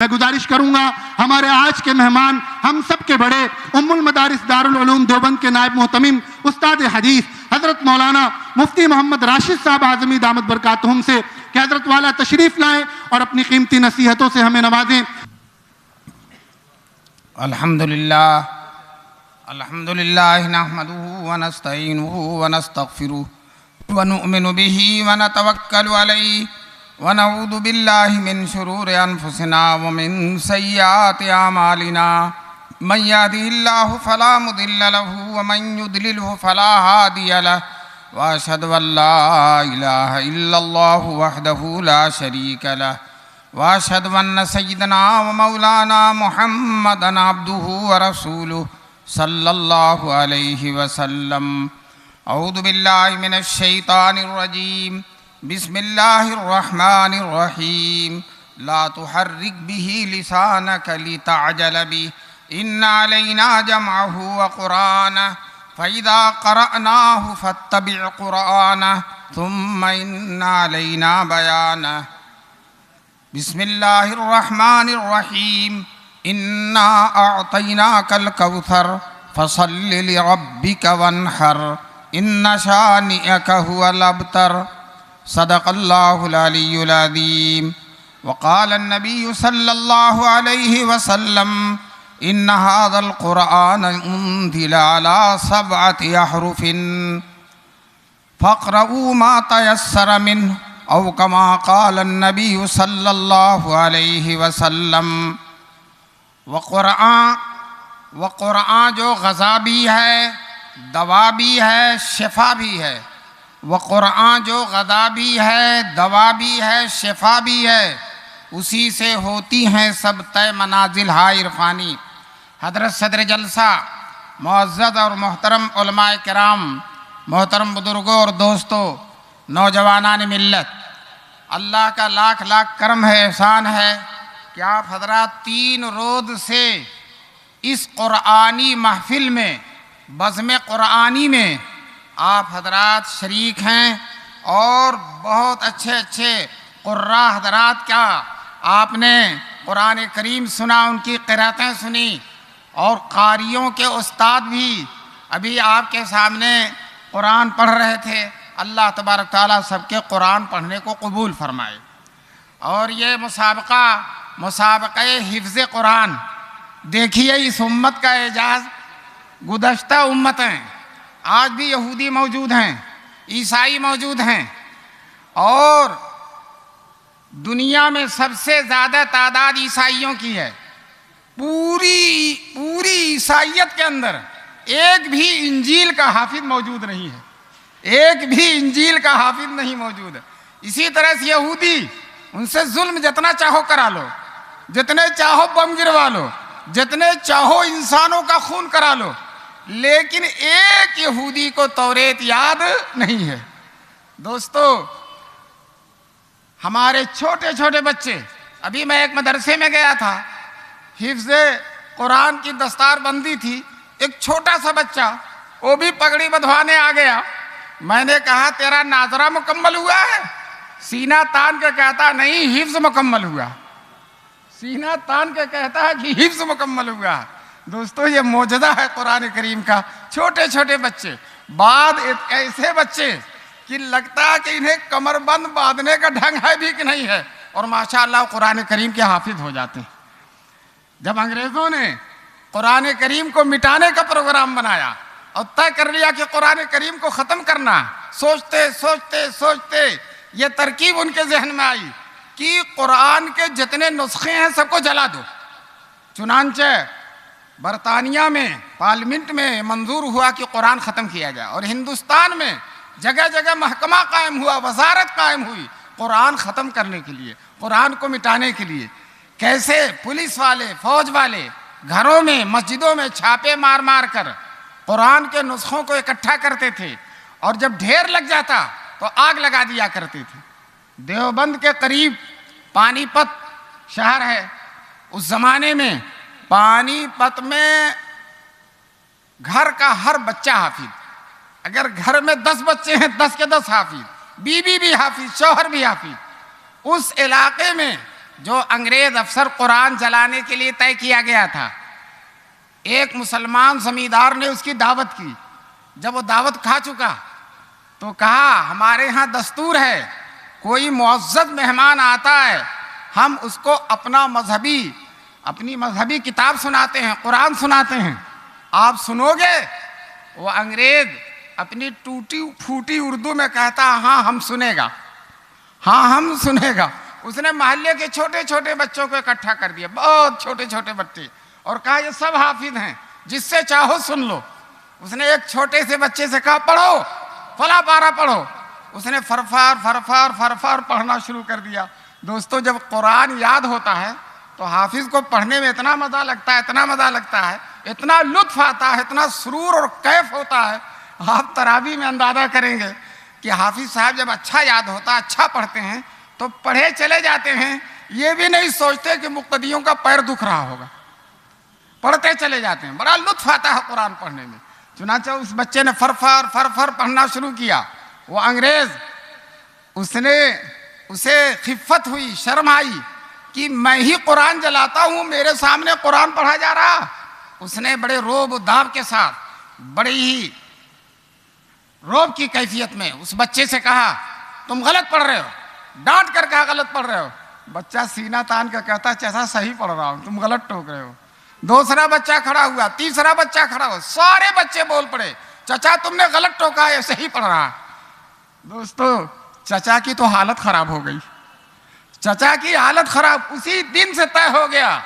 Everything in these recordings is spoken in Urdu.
میں گزارش کروں گا ہمارے آج کے مہمان ہم سب کے بڑے ام المدارس دارالعلوم دیوبند کے نائب محتمم استاد حدیث حضرت مولانا مفتی محمد راشد صاحب اعظمی دامت برکاتہم سے کہ حضرت والا تشریف لائیں اور اپنی قیمتی نصیحتوں سے ہمیں نوازیں۔ الحمدللہ نحمده ونستعینه ونستغفره ونؤمن به ونتوکل علیہ ونعوذ باللہ من شرور انفسنا ومن سیئات اعمالنا من یهده اللہ فلا مضل له ومن یضلله فلا ہادی له واشهد ان لا الہ الا اللہ وحدہ لا شریک له واشهد ان سیدنا ومولانا محمدا عبدہ ورسولہ صلی اللہ علیہ وسلم۔ اعوذ باللہ من الشیطان الرجیم، بسم اللہ الرحمن الرحیم۔ لا تحرک به لسانک لتعجل به ان علینا جمعہ وقرآنہ فإذا قرأناہ فاتبع قرآنہ ثم ان علینا بیانہ۔ بسم اللہ الرحمن الرحیم۔ انا اعطیناک الکوثر فصل لربک وانحر ان شانئک هو الابتر۔ صدق اللہ العلی العظیم۔ وقال النبی صلی اللہ علیہ وسلم ان هذا القرآن انزل على 7 احرف فاقرؤوا ما تيسر منه او كما قال النبی صلی اللہ علیہ وسلم۔ وقرآن جو غذا بھی ہے، دوا بھی ہے، شفا بھی ہے۔ وقرآن جو غذا بھی ہے، دوا بھی ہے، شفا بھی ہے، اسی سے ہوتی ہیں سب طے منازل ہائے عرفانی۔ حضرت صدر جلسہ، معزز اور محترم علماء کرام، محترم بزرگوں اور دوستوں، نوجوانان ملت، اللہ کا لاکھ لاکھ کرم ہے، احسان ہے کہ آپ حضرات 3 روز سے اس قرآنی محفل میں، بزم قرآنی میں آپ حضرات شریک ہیں، اور بہت اچھے اچھے قراء حضرات کا آپ نے قرآن کریم سنا، ان کی قرأتیں سنی، اور قاریوں کے استاد بھی ابھی آپ کے سامنے قرآن پڑھ رہے تھے۔ اللہ تبارک تعالیٰ سب کے قرآن پڑھنے کو قبول فرمائے۔ اور یہ مسابقہ حفظ قرآن، دیکھیے اس امت کا اعجاز۔ گزشتہ امتیں، آج بھی یہودی موجود ہیں، عیسائی موجود ہیں، اور دنیا میں سب سے زیادہ تعداد عیسائیوں کی ہے۔ پوری عیسائیت کے اندر ایک بھی انجیل کا حافظ موجود نہیں ہے، ایک بھی انجیل کا حافظ نہیں موجود ہے۔ اسی طرح سے یہودی، ان سے ظلم جتنا چاہو کرا لو، جتنے چاہو بم گروا لو، جتنے چاہو انسانوں کا خون کرا لو، لیکن ایک یہودی کو توریت یاد نہیں ہے۔ دوستو، ہمارے چھوٹے چھوٹے بچے، ابھی میں ایک مدرسے میں گیا تھا، حفظ قرآن کی دستار بندی تھی، ایک چھوٹا سا بچہ، وہ بھی پگڑی بدھوانے آ گیا۔ میں نے کہا تیرا ناظرہ مکمل ہوا ہے؟ سینہ تان کے کہتا نہیں، حفظ مکمل ہوا۔ سینہ تان کے کہتا ہے کہ حفظ مکمل ہوا۔ دوستو، یہ معجزہ ہے قرآن کریم کا۔ چھوٹے چھوٹے بچے، بعد ایسے بچے کہ لگتا ہے کہ انہیں کمر بند باندھنے کا ڈھنگ ہے بھی کہ نہیں ہے، اور ماشاءاللہ قرآن کریم کے حافظ ہو جاتے ہیں۔ جب انگریزوں نے قرآن کریم کو مٹانے کا پروگرام بنایا اور طے کر لیا کہ قرآن کریم کو ختم کرنا، سوچتے یہ ترکیب ان کے ذہن میں آئی کہ قرآن کے جتنے نسخے ہیں سب کو جلا دو۔ چنانچہ برطانیہ میں پارلیمنٹ میں منظور ہوا کہ قرآن ختم کیا جائے، اور ہندوستان میں جگہ جگہ محکمہ قائم ہوا، وزارت قائم ہوئی قرآن ختم کرنے کے لیے، قرآن کو مٹانے کے لیے۔ کیسے پولیس والے، فوج والے گھروں میں، مسجدوں میں چھاپے مار مار کر قرآن کے نسخوں کو اکٹھا کرتے تھے، اور جب ڈھیر لگ جاتا تو آگ لگا دیا کرتے تھے۔ دیوبند کے قریب پانی پت شہر ہے، اس زمانے میں پانی پت میں گھر کا ہر بچہ حافظ۔ اگر گھر میں 10 بچے ہیں، 10 کے 10 حافظ، بیوی بھی حافظ، شوہر بھی حافظ۔ اس علاقے میں جو انگریز افسر قرآن جلانے کے لیے طے کیا گیا تھا، ایک مسلمان زمیندار نے اس کی دعوت کی. جب وہ دعوت کھا چکا تو کہا ہمارے ہاں دستور ہے کوئی معزز مہمان آتا ہے ہم اس کو اپنی مذہبی کتاب سناتے ہیں، قرآن سناتے ہیں، آپ سنو گے؟ وہ انگریز اپنی ٹوٹی پھوٹی اردو میں کہتا ہاں ہم سنے گا، ہاں ہم سنے گا. اس نے محلے کے چھوٹے چھوٹے بچوں کو اکٹھا کر دیا، بہت چھوٹے چھوٹے بچے، اور کہا یہ سب حافظ ہیں، جس سے چاہو سن لو. اس نے ایک چھوٹے سے بچے سے کہا پڑھو، فلاں پارہ پڑھو. اس نے فرفار فرفار فرفار پڑھنا شروع کر دیا. دوستو جب قرآن یاد ہوتا ہے تو حافظ کو پڑھنے میں اتنا مزہ لگتا ہے، اتنا مزہ لگتا ہے، اتنا لطف آتا ہے، اتنا سرور اور کیف ہوتا ہے. آپ تراویح میں اندازہ کریں گے کہ حافظ صاحب جب اچھا یاد ہوتا، اچھا پڑھتے ہیں تو پڑھے چلے جاتے ہیں، یہ بھی نہیں سوچتے کہ مقتدیوں کا پیر دکھ رہا ہوگا، پڑھتے چلے جاتے ہیں. بڑا لطف آتا ہے قرآن پڑھنے میں. چنانچہ اس بچے نے فرفر فرفر پڑھنا شروع کیا. وہ انگریز اسے خفت ہوئی، شرم آئی کہ میں ہی قرآن جلاتا ہوں، میرے سامنے قرآن پڑھا جا رہا. اس نے بڑے روب و داب کے ساتھ، بڑی ہی روب کی کیفیت میں اس بچے سے کہا تم غلط پڑھ رہے ہو. ڈانٹ کر کہا غلط پڑھ رہے ہو. بچہ سینہ تان کر کہتا چچا صحیح پڑھ رہا ہوں، تم غلط ٹوک رہے ہو. دوسرا بچہ کھڑا ہوا، تیسرا بچہ کھڑا ہوا، سارے بچے بول پڑے چچا تم نے غلط ٹوکا ہے، صحیح پڑھ رہا. دوستو چچا کی تو حالت خراب ہو گئی، چچا کی حالت خراب. اسی دن سے طے ہو گیا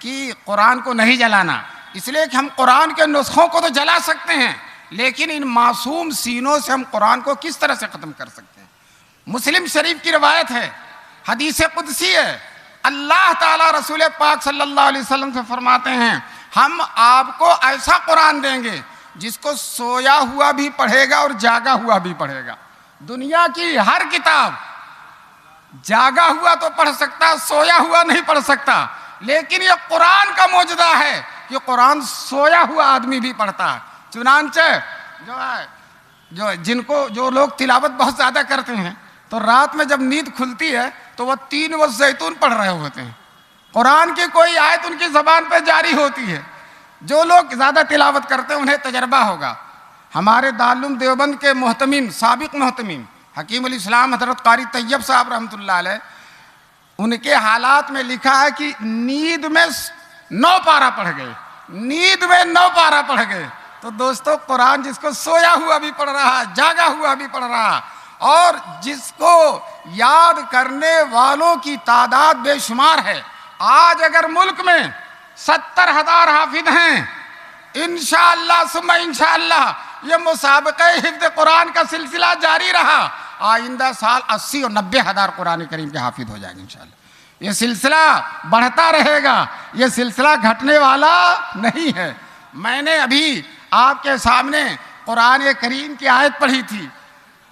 کہ قرآن کو نہیں جلانا، اس لیے کہ ہم قرآن کے نسخوں کو تو جلا سکتے ہیں لیکن ان معصوم سینوں سے ہم قرآن کو کس طرح سے ختم کر سکتے ہیں. مسلم شریف کی روایت ہے، حدیث قدسی ہے، اللہ تعالیٰ رسول پاک صلی اللہ علیہ وسلم سے فرماتے ہیں ہم آپ کو ایسا قرآن دیں گے جس کو سویا ہوا بھی پڑھے گا اور جاگا ہوا بھی پڑھے گا. دنیا کی ہر کتاب جاگا ہوا تو پڑھ سکتا، سویا ہوا نہیں پڑھ سکتا، لیکن یہ قرآن کا معجزہ ہے کہ قرآن سویا ہوا آدمی بھی پڑھتا ہے. چنانچہ جو لوگ تلاوت بہت زیادہ کرتے ہیں تو رات میں جب نیند کھلتی ہے تو وہ 3 وقت زیتون پڑھ رہے ہوتے ہیں، قرآن کی کوئی آیت ان کی زبان پہ جاری ہوتی ہے. جو لوگ زیادہ تلاوت کرتے ہیں انہیں تجربہ ہوگا. ہمارے دارالعلوم دیوبند کے محتمم، سابق محتمم حکیم الاسلام حضرت قاری طیب صاحب رحمۃ اللہ علیہ، ان کے حالات میں لکھا ہے کہ نیند میں 9 پارہ پڑھ گئے، نیند میں 9 پارہ پڑھ گئے. تو دوستو قرآن جس کو سویا ہوا بھی پڑھ رہا، جاگا ہوا بھی پڑھ رہا، اور جس کو یاد کرنے والوں کی تعداد بے شمار ہے. آج اگر ملک میں 70,000 حافظ ہیں، انشاءاللہ ثم انشاءاللہ یہ مسابقہ حفظ قرآن کا سلسلہ جاری رہا، آئندہ سال 80 اور 90,000 قرآن کریم کے حافظ ہو جائیں گے انشاءاللہ. یہ سلسلہ بڑھتا رہے گا، یہ سلسلہ گھٹنے والا نہیں ہے. میں نے ابھی آپ کے سامنے قرآن کریم کی آیت پڑھی تھی.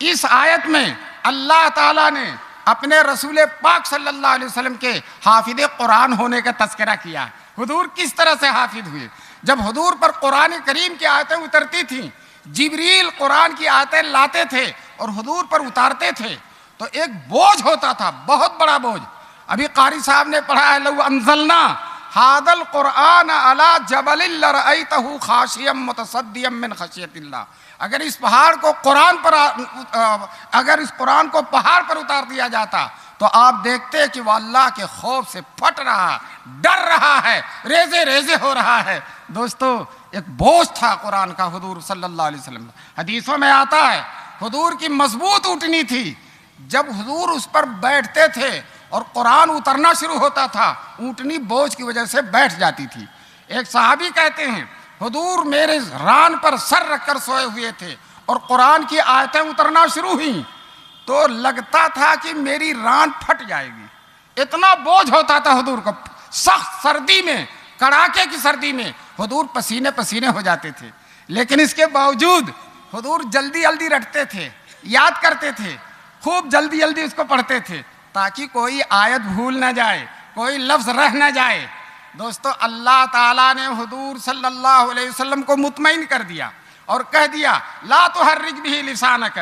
اس آیت میں اللہ تعالیٰ نے اپنے رسول پاک صلی اللہ علیہ وسلم کے حافظ قرآن ہونے کا تذکرہ کیا. حضور کس طرح سے حافظ ہوئے؟ جب حضور پر قرآن کریم کی آیتیں اترتی تھیں، جبریل قرآن کی آیتیں لاتے تھے اور حضور پر اتارتے تھے تو ایک بوجھ ہوتا تھا، بہت بڑا بوجھ. ابھی قاری صاحب نے پڑھا ہے لو انزلنا ھذا القرآن علی جبل لرأیتہ خاشعا متصدعا من خشیۃ اللہ. اگر اس قرآن کو پہاڑ پر اتار دیا جاتا تو آپ دیکھتے کہ وہ اللہ کے خوف سے پھٹ رہا، ڈر رہا ہے، ریزے ریزے ہو رہا ہے. دوستو ایک بوجھ تھا قرآن کا حضور صلی اللہ علیہ وسلم. حدیثوں میں آتا ہے حضور کی مضبوط اونٹنی تھی، جب حضور اس پر بیٹھتے تھے اور قرآن اترنا شروع ہوتا تھا اونٹنی بوجھ کی وجہ سے بیٹھ جاتی تھی. ایک صحابی کہتے ہیں حضور میرے ران پر سر رکھ کر سوئے ہوئے تھے اور قرآن کی آیتیں اترنا شروع ہوئیں تو لگتا تھا کہ میری ران پھٹ جائے گی، اتنا بوجھ ہوتا تھا حضور کو. سخت سردی میں، کڑاکے کی سردی میں حضور پسینے پسینے ہو جاتے تھے، لیکن اس کے باوجود حضور جلدی جلدی رٹتے تھے، یاد کرتے تھے، خوب جلدی جلدی اس کو پڑھتے تھے تاکہ کوئی آیت بھول نہ جائے، کوئی لفظ رہ نہ جائے. دوستو اللہ تعالیٰ نے حضور صلی اللہ علیہ وسلم کو مطمئن کر دیا اور کہہ دیا لا تحرک بہ لسانک،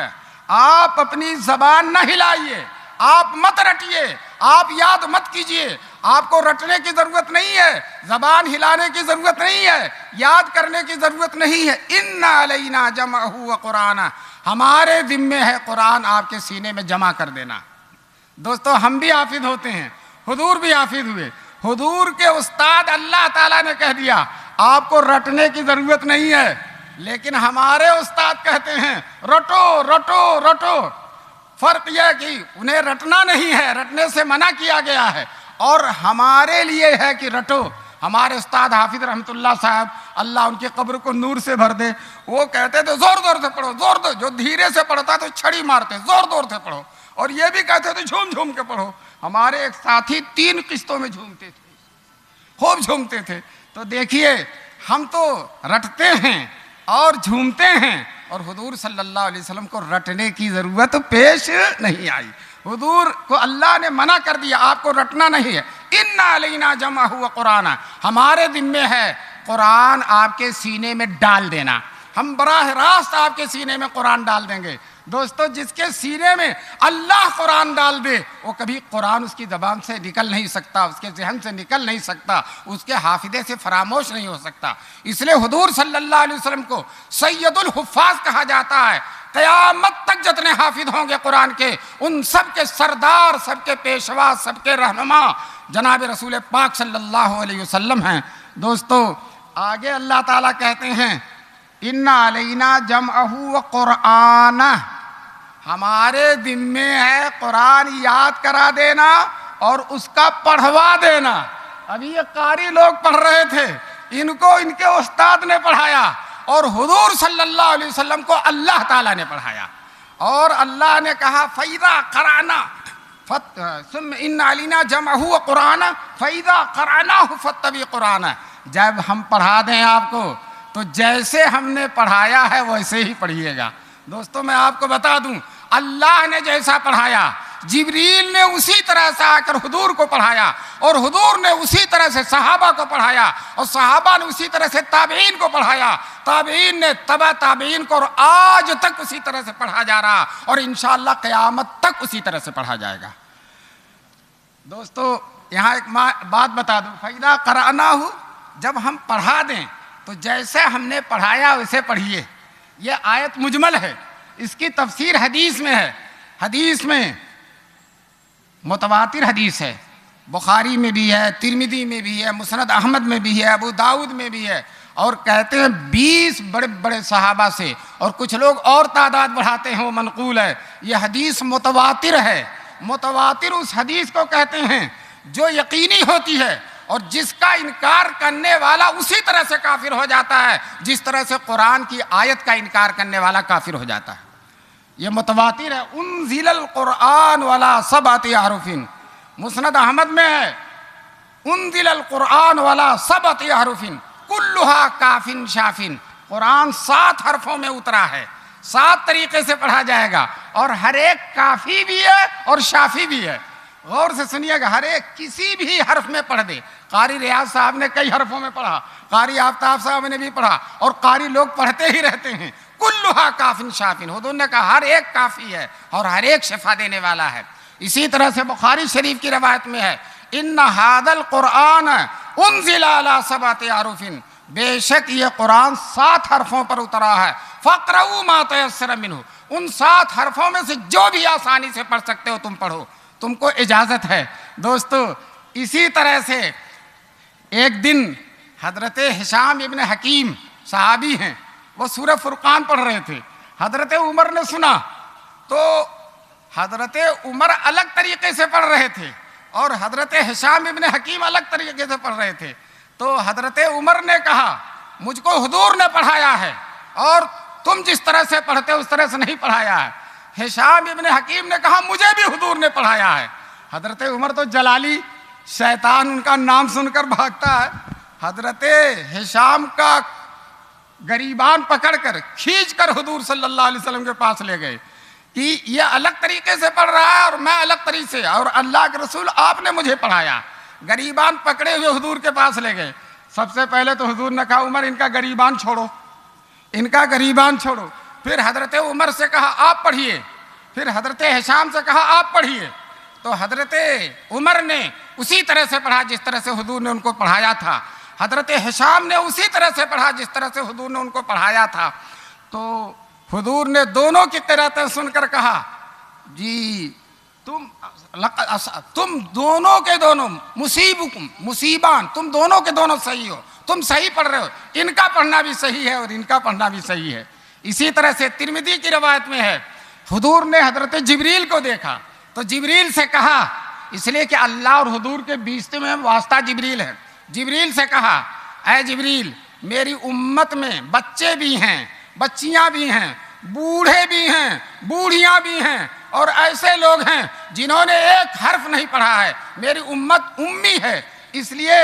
آپ اپنی زبان نہ ہلائیے، آپ مت رٹیے، آپ یاد مت کیجئے، آپ کو رٹنے کی ضرورت نہیں ہے، زبان ہلانے کی ضرورت نہیں ہے، یاد کرنے کی ضرورت نہیں ہے۔ ان علینا جمعہ و قرآن، ہمارے ذمے ہے قرآن آپ کے سینے میں جمع کر دینا۔ دوستو ہم بھی حافظ ہوتے ہیں، حضور بھی حافظ ہوئے، حضور کے استاد اللہ تعالیٰ نے کہہ دیا آپ کو رٹنے کی ضرورت نہیں ہے، لیکن ہمارے استاد کہتے ہیں رٹو رٹو رٹو۔ فرق یہ ہے کہ انہیں رٹنا نہیں ہے، رٹنے سے منع کیا گیا ہے، اور ہمارے لیے ہے کہ رٹو۔ ہمارے استاد حافظ رحمۃ اللہ صاحب، اللہ ان کی قبر کو نور سے بھر دے، وہ کہتے تھے زور زور سے پڑھو، زور دو، جو دھیرے سے پڑھتا تو چھڑی مارتے، زور زور سے پڑھو، اور یہ بھی کہتے تھے جھوم جھوم کے پڑھو۔ ہمارے ایک ساتھی 3 قسطوں میں جھومتے تھے، خوب جھومتے تھے۔ تو دیکھیے ہم تو رٹتے ہیں اور جھومتے ہیں، اور حضور صلی اللہ علیہ وسلم کو رٹنے کی ضرورت پیش نہیں آئی۔ حضور کو اللہ نے منع کر دیا آپ کو رٹنا نہیں ہے۔ ان علینا جمعہ و قرآن، ہمارے ذمے ہے قرآن آپ کے سینے میں ڈال دینا، ہم براہ راست آپ کے سینے میں قرآن ڈال دیں گے۔ دوستو جس کے سینے میں اللہ قرآن ڈال دے وہ کبھی قرآن اس کی زبان سے نکل نہیں سکتا، اس کے ذہن سے نکل نہیں سکتا، اس کے حافظے سے فراموش نہیں ہو سکتا۔ اس لیے حضور صلی اللہ علیہ وسلم کو سید الحفاظ کہا جاتا ہے۔ قیامت تک جتنے حافظ ہوں گے قرآن کے، ان سب کے سردار، سب کے پیشوا، سب کے رہنما جناب رسول پاک صلی اللہ علیہ وسلم ہیں۔ دوستو آگے اللہ تعالیٰ کہتے ہیں ان علینا جمعہ و قرآن، ہمارے ذمے ہے قرآن یاد کرا دینا اور اس کا پڑھوا دینا۔ ابھی یہ قاری لوگ پڑھ رہے تھے، ان کو ان کے استاد نے پڑھایا، اور حضور صلی اللہ علیہ وسلم کو اللہ تعالیٰ نے پڑھایا، اور اللہ نے کہا فَإِذَا قَرَأْنَا ثُمَّ إِنَّ عَلَيْنَا جَمْعَهُ وَقُرْآنَهُ فَإِذَا قَرَأْنَاهُ فَاتَّبِعْ قُرْآنَهُ، جب ہم پڑھا دیں آپ کو تو جیسے ہم نے پڑھایا ہے ویسے ہی پڑھیے گا۔ دوستو میں آپ کو بتا دوں، اللہ نے جیسا پڑھایا، جبریل نے اسی طرح سے آ کر حضور کو پڑھایا، اور حضور نے اسی طرح سے صحابہ کو پڑھایا، اور صحابہ نے اسی طرح سے تابعین کو پڑھایا، تابعین نے تبع تابعین کو، اور آج تک اسی طرح سے پڑھا جا رہا، اور انشاءاللہ قیامت تک اسی طرح سے پڑھا جائے گا۔ دوستو یہاں ایک بات بتا دوں، فَإِذَا قَرَأْنَاهُ، جب ہم پڑھا دیں تو جیسے ہم نے پڑھایا ویسے پڑھیے۔ یہ آیت مجمل ہے، اس کی تفسیر حدیث میں ہے، حدیث میں متواتر حدیث ہے، بخاری میں بھی ہے، ترمذی میں بھی ہے، مسند احمد میں بھی ہے، ابو داؤد میں بھی ہے، اور کہتے ہیں 20 بڑے بڑے صحابہ سے، اور کچھ لوگ اور تعداد بڑھاتے ہیں وہ منقول ہے۔ یہ حدیث متواتر ہے۔ متواتر اس حدیث کو کہتے ہیں جو یقینی ہوتی ہے، اور جس کا انکار کرنے والا اسی طرح سے کافر ہو جاتا ہے جس طرح سے قرآن کی آیت کا انکار کرنے والا کافر ہو جاتا ہے۔ یہ متواتر ہے۔ انزل القرآن ولا سبعۃ احرف، مسند احمد میں ہے انزل القرآن ولا سبعۃ احرف کلھا کاف شاف، قرآن 7 حرفوں میں اترا ہے، 7 طریقے سے پڑھا جائے گا، اور ہر ایک کافی بھی ہے اور شافی بھی ہے۔ غور سے سنیے گا، ہر ایک کسی بھی حرف میں پڑھ دے۔ قاری ریاض صاحب نے کئی حرفوں میں پڑھا، قاری آفتاب صاحب نے بھی پڑھا، اور قاری لوگ پڑھتے ہی رہتے ہیں۔ کلھا کاف شاف، حضور نے کہا ہر ایک کافی ہے اور ہر ایک شفا دینے والا ہے۔ اسی طرح سے بخاری شریف کی روایت میں ہے ان ھذا القرآن انزل علی سبعۃ احرف، بے شک یہ قرآن 7 حرفوں پر اترا ہے۔ فاقرؤوا ما تیسر منہ، ان 7 حرفوں میں سے جو بھی آسانی سے پڑھ سکتے ہو تم پڑھو، تم کو اجازت ہے۔ دوستو اسی طرح سے ایک دن حضرت ہشام ابن حکیم صحابی ہیں، وہ سورہ فرقان پڑھ رہے تھے، حضرت عمر نے سنا، تو حضرت عمر الگ طریقے سے پڑھ رہے تھے اور حضرت ہشام ابن حکیم الگ طریقے سے پڑھ رہے تھے۔ تو حضرت عمر نے کہا مجھ کو حضور نے پڑھایا ہے اور تم جس طرح سے پڑھتے اس طرح سے نہیں پڑھایا ہے۔ ہشام ابن حکیم نے کہا مجھے بھی حضور نے پڑھایا ہے۔ حضرت عمر تو جلالی، شیطان ان کا نام سن کر بھاگتا ہے، حضرت ہشام کا گریبان پکڑ کر کھینچ کر حضور صلی اللہ علیہ وسلم کے پاس لے گئے کہ یہ الگ طریقے سے پڑھ رہا ہے اور میں الگ طریقے سے، اور اللہ کے رسول آپ نے مجھے پڑھایا۔ گریبان پکڑے ہوئے حضور کے پاس لے گئے۔ سب سے پہلے تو حضور نے کہا عمر ان کا گریبان چھوڑو، ان کا گریبان چھوڑو۔ پھر حضرت عمر سے کہا آپ پڑھیے، پھر حضرت ہشام سے کہا آپ پڑھیے۔ تو حضرت عمر نے اسی طرح سے پڑھا جس طرح سے حضور نے ان کو پڑھایا تھا، حضرت ہشام نے اسی طرح سے پڑھا جس طرح سے حضور نے ان کو پڑھایا تھا۔ تو حضور نے دونوں کی قرأتیں سن کر کہا جی تم دونوں کے دونوں مصیبان، تم دونوں کے دونوں صحیح ہو، تم صحیح پڑھ رہے ہو، ان کا پڑھنا بھی صحیح ہے اور ان کا پڑھنا بھی صحیح ہے۔ اسی طرح سے ترمذی کی روایت میں ہے حضور نے حضرت جبریل کو دیکھا تو جبریل سے کہا، اس لیے کہ اللہ اور حضور کے بیچ میں واسطہ جبریل ہے، جبریل سے کہا اے جبریل میری امت میں بچے بھی ہیں، بچیاں بھی ہیں، بوڑھے بھی ہیں، بوڑھیاں بھی ہیں، اور ایسے لوگ ہیں جنہوں نے ایک حرف نہیں پڑھا ہے، میری امت امی ہے، اس لیے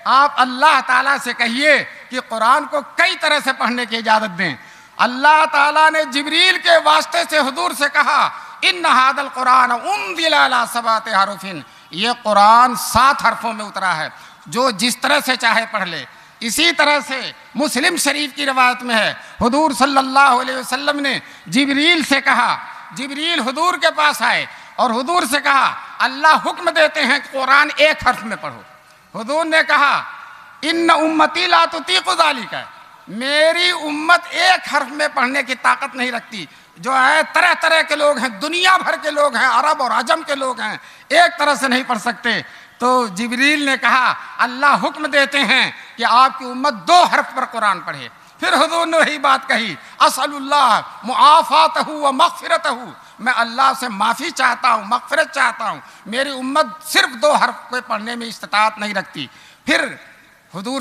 آپ اللہ تعالیٰ سے کہیے کہ قرآن کو کئی طرح سے پڑھنے کی اجازت دیں۔ اللہ تعالیٰ نے جبریل کے واسطے سے حضور سے کہا ان ھذا القرآن انزل علی سبعۃ حروف، یہ قرآن 7 حرفوں میں اترا ہے، جو جس طرح سے چاہے پڑھ لے۔ اسی طرح سے مسلم شریف کی روایت میں ہے حضور صلی اللہ علیہ وسلم نے جبریل سے کہا، جبریل حضور کے پاس آئے اور حضور سے کہا اللہ حکم دیتے ہیں کہ قرآن ایک حرف میں پڑھو۔ حضور نے کہا ان امتی لا تطیق ذلک، میری امت ایک حرف میں پڑھنے کی طاقت نہیں رکھتی، جو ہے طرح طرح کے لوگ ہیں، دنیا بھر کے لوگ ہیں، عرب اور عجم کے لوگ ہیں، ایک طرح سے نہیں پڑھ سکتے۔ تو جبریل نے کہا اللہ حکم دیتے ہیں کہ آپ کی امت 2 حرف پر قرآن پڑھے۔ پھر حضور نے وہی بات کہی اسأل اللہ معافاتہ و مغفرتہ، میں اللہ سے معافی چاہتا ہوں، مغفرت چاہتا ہوں، میری امت صرف 2 حرف کو پڑھنے میں استطاعت نہیں رکھتی۔ پھر حضور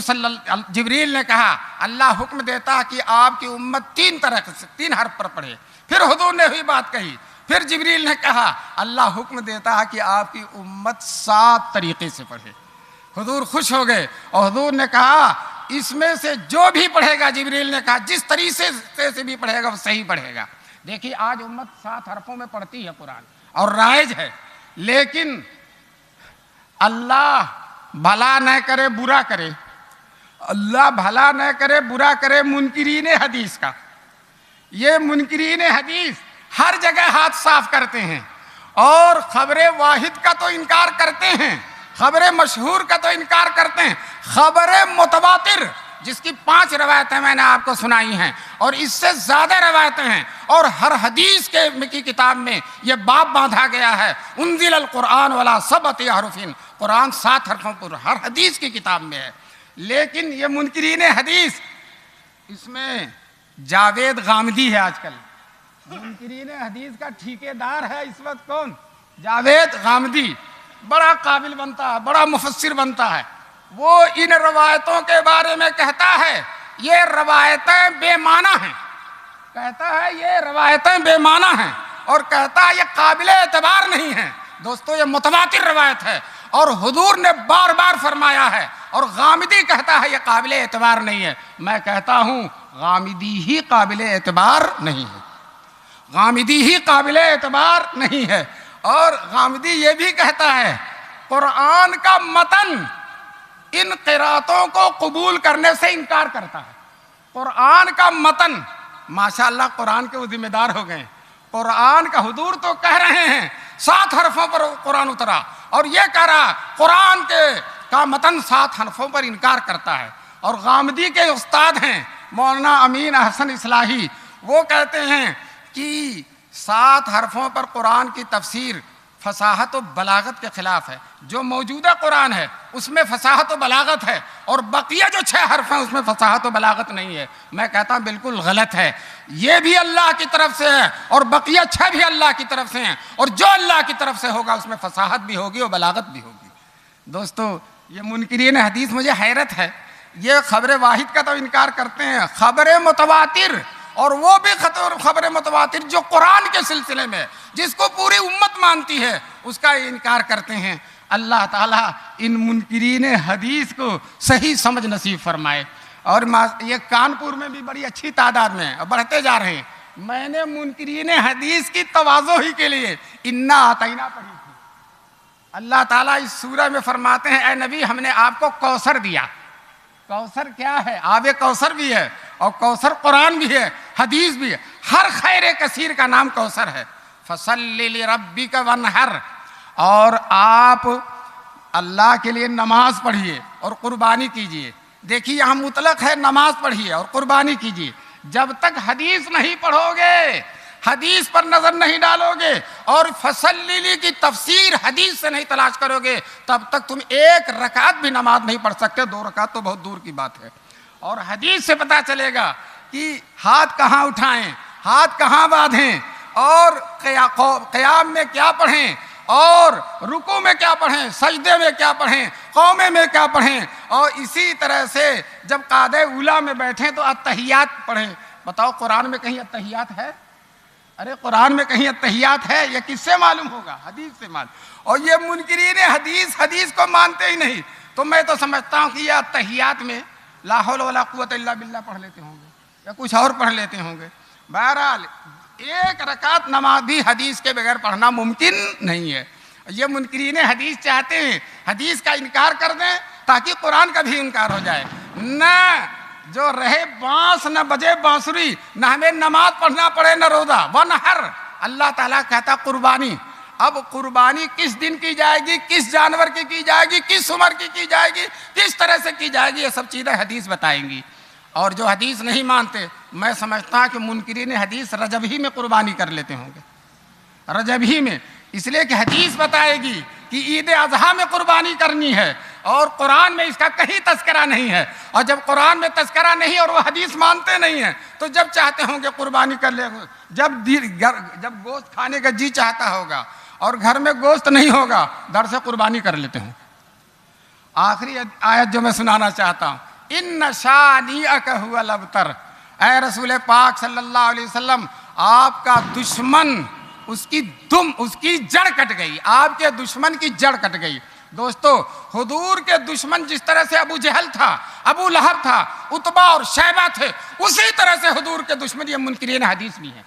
جبریل نے کہا اللہ حکم دیتا کہ آپ کی امت 3 طرح سے 3 حرف پر پڑھے۔ پھر حضور نے وہی بات کہی، پھر جبریل نے کہا اللہ حکم دیتا کہ آپ کی امت 7 طریقے سے پڑھے۔ حضور خوش ہو گئے اور حضور نے کہا اس میں سے جو بھی پڑھے گا، جبریل نے کہا جس طریقے سے بھی پڑھے گا وہ صحیح پڑھے گا۔ دیکھیے آج امت 7 حرفوں میں پڑھتی ہے قرآن اور رائج ہے، لیکن اللہ بھلا نہ کرے برا کرے، اللہ بھلا نہ کرے برا کرے منکرین حدیث کا، یہ منکرین حدیث ہر جگہ ہاتھ صاف کرتے ہیں اور خبر واحد کا تو انکار کرتے ہیں، خبر مشہور کا تو انکار کرتے ہیں، خبر متواتر جس کی 5 روایتیں میں نے آپ کو سنائی ہیں اور اس سے زیادہ روایتیں ہیں، اور ہر حدیث کی کتاب میں یہ باب باندھا گیا ہے انزل القرآن ولا 7 حروف، قرآن 7 حرفوں پر ہر حدیث کی کتاب میں ہے۔ لیکن یہ منکرین حدیث، اس میں جاوید غامدی ہے، آج کل منکرین حدیث کا ٹھیکیدار ہے اس وقت کون؟ جاوید غامدی، بڑا قابل بنتا ہے، بڑا مفسر بنتا ہے، وہ ان روایتوں کے بارے میں کہتا ہے یہ روایتیں بے معنی ہیں، کہتا ہے یہ روایتیں بے معنی ہیں، اور کہتا ہے یہ قابل اعتبار نہیں ہیں۔ دوستو یہ متواتر روایت ہے اور حضور نے بار بار فرمایا ہے، اور غامدی کہتا ہے یہ قابل اعتبار نہیں ہے۔ میں کہتا ہوں غامدی ہی قابل اعتبار نہیں ہے، غامدی ہی قابل اعتبار نہیں ہے۔ اور غامدی یہ بھی کہتا ہے قرآن کا متن ان قراتوں کو قبول کرنے سے انکار کرتا ہے۔ قرآن کا متن، ماشاءاللہ قرآن کے وہ ذمہ دار ہو گئے، قرآن کا حضور تو کہہ رہے ہیں 7 حرفوں پر قرآن اترا، اور یہ کہہ رہا قرآن کا متن 7 حرفوں پر انکار کرتا ہے۔ اور غامدی کے استاد ہیں مولانا امین احسن اصلاحی، وہ کہتے ہیں کہ 7 حرفوں پر قرآن کی تفسیر فصاحت و بلاغت کے خلاف ہے۔ جو موجودہ قرآن ہے اس میں فصاحت و بلاغت ہے، اور بقیہ جو 6 حرف ہیں اس میں فصاحت و بلاغت نہیں ہے۔ میں کہتا ہوں بالکل غلط ہے، یہ بھی اللہ کی طرف سے ہے اور بقیہ 6 بھی اللہ کی طرف سے ہیں، اور جو اللہ کی طرف سے ہوگا اس میں فصاحت بھی ہوگی اور بلاغت بھی ہوگی۔ دوستو یہ منکرین حدیث مجھے حیرت ہے، یہ خبر واحد کا تو انکار کرتے ہیں، خبر متواتر، اور وہ بھی خبر متواتر جو قرآن کے سلسلے میں جس کو پوری امت مانتی ہے اس کا انکار کرتے ہیں۔ اللہ تعالیٰ ان منکرین حدیث کو صحیح سمجھ نصیب فرمائے۔ اور یہ کانپور میں بھی بڑی اچھی تعداد میں بڑھتے جا رہے ہیں۔ میں نے منکرین حدیث کی تواضع ہی کے لیے انا اعطینا پڑھی تھی۔ اللہ تعالیٰ اس سورہ میں فرماتے ہیں اے نبی ہم نے آپ کو کوثر دیا۔ کوثر کیا ہے؟ آب کوثر بھی ہے، اور کوثر قرآن بھی ہے، حدیث بھی ہے، ہر خیر کثیر کا نام کوثر ہے۔ فصل لربک وانحر، اور آپ اللہ کے لیے نماز پڑھیے اور قربانی کیجیے. دیکھیے یہاں مطلق ہے نماز پڑھیے اور قربانی کیجیے. جب تک حدیث نہیں پڑھو گے، حدیث پر نظر نہیں ڈالو گے اور فصلی کی تفسیر حدیث سے نہیں تلاش کرو گے، تب تک تم ایک رکعت بھی نماز نہیں پڑھ سکتے. 2 رکعت تو بہت دور کی بات ہے. اور حدیث سے پتہ چلے گا کہ ہاتھ کہاں اٹھائیں، ہاتھ کہاں باندھیں، اور قیام میں کیا پڑھیں، اور رکوع میں کیا پڑھیں، سجدے میں کیا پڑھیں، قومے میں کیا پڑھیں. اور اسی طرح سے جب قعدہ اولیٰ میں بیٹھیں تو التحیات پڑھیں. بتاؤ قرآن میں کہیں التحیات ہے؟ ارے قرآن میں کہیں التحیات ہے؟ یہ کس سے معلوم ہوگا؟ حدیث سے معلوم. اور یہ منکرین حدیث کو مانتے ہی نہیں. تو میں تو سمجھتا ہوں کہ یہ التحیات میں لا حول ولا قوت الا باللہ پڑھ لیتے ہوں گے یا کچھ اور پڑھ لیتے ہوں گے. بہرحال ایک رکعت نماز بھی حدیث کے بغیر پڑھنا ممکن نہیں ہے. یہ منکرین حدیث چاہتے ہیں حدیث کا انکار کر دیں تاکہ قرآن کا بھی انکار ہو جائے. نہ جو رہے بانس نہ بجے بانسری، نہ ہمیں نماز پڑھنا پڑے نہ روزہ. ونحر اللہ تعالیٰ کہتا قربانی. اب قربانی کس دن کی جائے گی، کس جانور کی جائے گی، کس عمر کی جائے گی، کس طرح سے کی جائے گی، یہ سب چیزیں حدیث بتائیں گی. اور جو حدیث نہیں مانتے، میں سمجھتا ہوں کہ منکرین حدیث رجب ہی میں قربانی کر لیتے ہوں گے. رجب ہی میں، اس لیے کہ حدیث بتائے گی کہ عید اضحیٰ میں قربانی کرنی ہے، اور قرآن میں اس کا کہیں تذکرہ نہیں ہے. اور جب قرآن میں تذکرہ نہیں اور وہ حدیث مانتے نہیں ہیں تو جب چاہتے ہوں گے قربانی کر لیں گے. جب گوشت کھانے کا جی چاہتا ہوگا اور گھر میں گوشت نہیں ہوگا، در سے قربانی کر لیتے ہیں. آخری آیت جو میں سنانا چاہتا ہوں، ان شانئک ھو الابتر. اے رسول پاک صلی اللہ علیہ وسلم، آپ کا دشمن اس کی جڑ کٹ گئی. آپ کے دشمن کی جڑ کٹ گئی. دوستو حضور کے دشمن جس طرح سے ابو جہل تھا، ابو لہب تھا، عتبہ اور شیبہ تھے، اسی طرح سے حضور کے دشمن یہ منکرین حدیث بھی ہیں.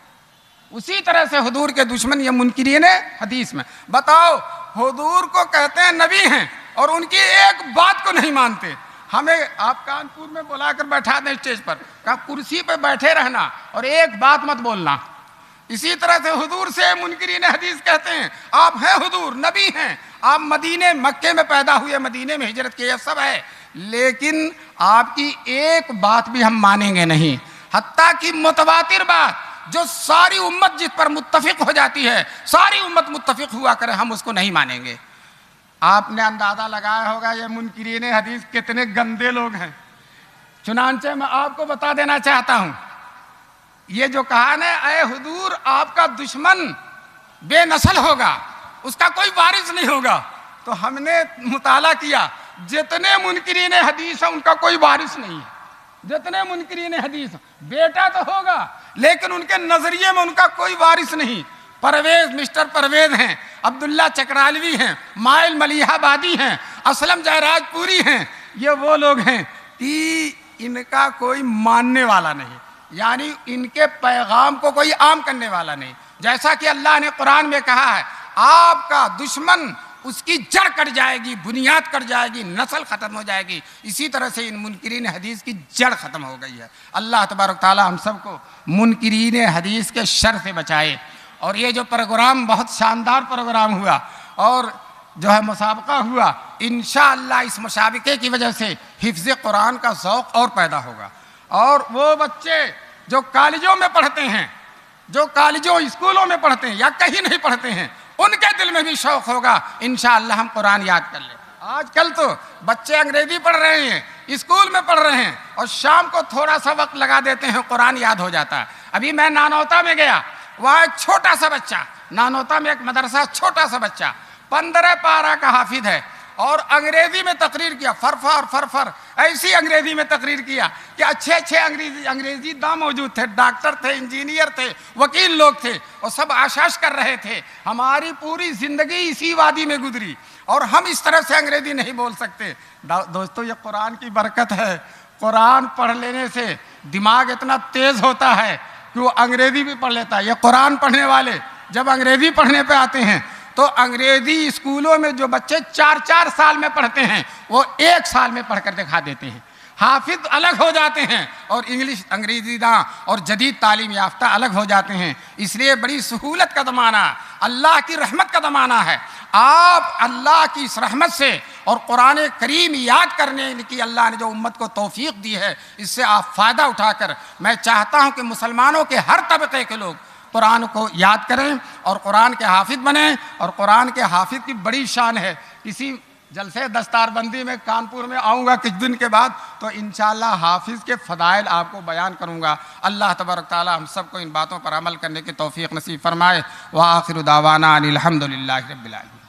اسی طرح سے حضور کے دشمن یہ منکرین حدیث میں. بتاؤ حضور کو کہتے ہیں نبی ہیں اور ان کی ایک بات کو نہیں مانتے. ہمیں آپ کانپور میں بلا کر بیٹھا دیں اسٹیج پر، کہا کرسی پہ بیٹھے رہنا اور ایک بات مت بولنا. اسی طرح سے حضور سے منکرین حدیث کہتے ہیں آپ ہیں حضور، نبی ہیں، آپ مدینے مکے میں پیدا ہوئے، مدینے میں ہجرت کیے، سب ہے، لیکن آپ کی ایک بات بھی ہم مانیں گے نہیں. حتیٰ کہ متواتر بات جو ساری امت جس پر متفق ہو جاتی ہے، ساری امت متفق ہوا کرے، ہم اس کو نہیں مانیں گے. آپ نے اندازہ لگایا ہوگا یہ منکرین حدیث کتنے گندے لوگ ہیں. چنانچہ میں آپ کو بتا دینا چاہتا ہوں، یہ جو کہا نا اے حضور آپ کا دشمن بے نسل ہوگا، اس کا کوئی وارث نہیں ہوگا، تو ہم نے مطالعہ کیا جتنے منکرین حدیث ہیں ان کا کوئی وارث نہیں ہے. جتنے منکرین حدیث بیٹا تو ہوگا لیکن ان کے نظریے میں ان کا کوئی وارث نہیں. پرویز مسٹر پرویز ہیں، عبداللہ چکرالوی ہیں، مائل ملیح آبادی ہیں، اسلم جہراج پوری ہیں. یہ وہ لوگ ہیں کہ ان کا کوئی ماننے والا نہیں، یعنی ان کے پیغام کو کوئی عام کرنے والا نہیں. جیسا کہ اللہ نے قرآن میں کہا ہے آپ کا دشمن اس کی جڑ کٹ جائے گی، بنیاد کٹ جائے گی، نسل ختم ہو جائے گی. اسی طرح سے ان منکرین حدیث کی جڑ ختم ہو گئی ہے. اللہ تبارک تعالی ہم سب کو منکرین حدیث کے شر سے بچائے. اور یہ جو پروگرام بہت شاندار پروگرام ہوا اور جو ہے مسابقہ ہوا، انشاءاللہ اس مسابقے کی وجہ سے حفظ قرآن کا ذوق اور پیدا ہوگا. اور وہ بچے جو کالجوں میں پڑھتے ہیں، جو کالجوں اسکولوں میں پڑھتے ہیں یا کہیں نہیں پڑھتے ہیں، ان کے دل میں بھی شوق ہوگا انشاءاللہ ہم قرآن یاد کر لیں. آج کل تو بچے انگریزی پڑھ رہے ہیں، اسکول میں پڑھ رہے ہیں، اور شام کو تھوڑا سا وقت لگا دیتے ہیں، قرآن یاد ہو جاتا ہے. ابھی میں نانوتا میں گیا، وہاں ایک چھوٹا سا بچہ، نانوتا میں ایک مدرسہ، چھوٹا سا بچہ 15 پارہ کا حافظ ہے، اور انگریزی میں تقریر کیا، فرفر ایسی انگریزی میں تقریر کیا کہ اچھے انگریزی داں موجود تھے، ڈاکٹر تھے، انجینئر تھے، وکیل لوگ تھے، اور سب آشاش کر رہے تھے. ہماری پوری زندگی اسی وادی میں گزری اور ہم اس طرح سے انگریزی نہیں بول سکتے. دوستو یہ قرآن کی برکت ہے. قرآن پڑھ لینے سے دماغ اتنا تیز ہوتا ہے کہ وہ انگریزی بھی پڑھ لیتا ہے. یہ قرآن پڑھنے والے جب انگریزی پڑھنے پہ آتے ہیں تو انگریزی اسکولوں میں جو بچے 4 سال میں پڑھتے ہیں وہ 1 سال میں پڑھ کر دکھا دیتے ہیں، حافظ الگ ہو جاتے ہیں اور انگلش انگریزی داں اور جدید تعلیم یافتہ الگ ہو جاتے ہیں۔ اس لیے بڑی سہولت کا زمانہ، اللہ کی رحمت کا زمانہ ہے۔ آپ اللہ کی اس رحمت سے اور قرآن کریم یاد کرنے کی اللہ نے جو امت کو توفیق دی ہے، اس سے آپ فائدہ اٹھا کر، میں چاہتا ہوں کہ مسلمانوں کے ہر طبقے کے لوگ قرآن کو یاد کریں اور قرآن کے حافظ بنیں، اور قرآن کے حافظ کی بڑی شان ہے۔ کسی جلسے دستار بندی میں کانپور میں آؤں گا کچھ دن کے بعد تو انشاءاللہ حافظ کے فضائل آپ کو بیان کروں گا۔ اللہ تبارک تعالی ہم سب کو ان باتوں پر عمل کرنے کی توفیق نصیب فرمائے۔ وآخر دعوانا ان الحمدللہ رب العالمین۔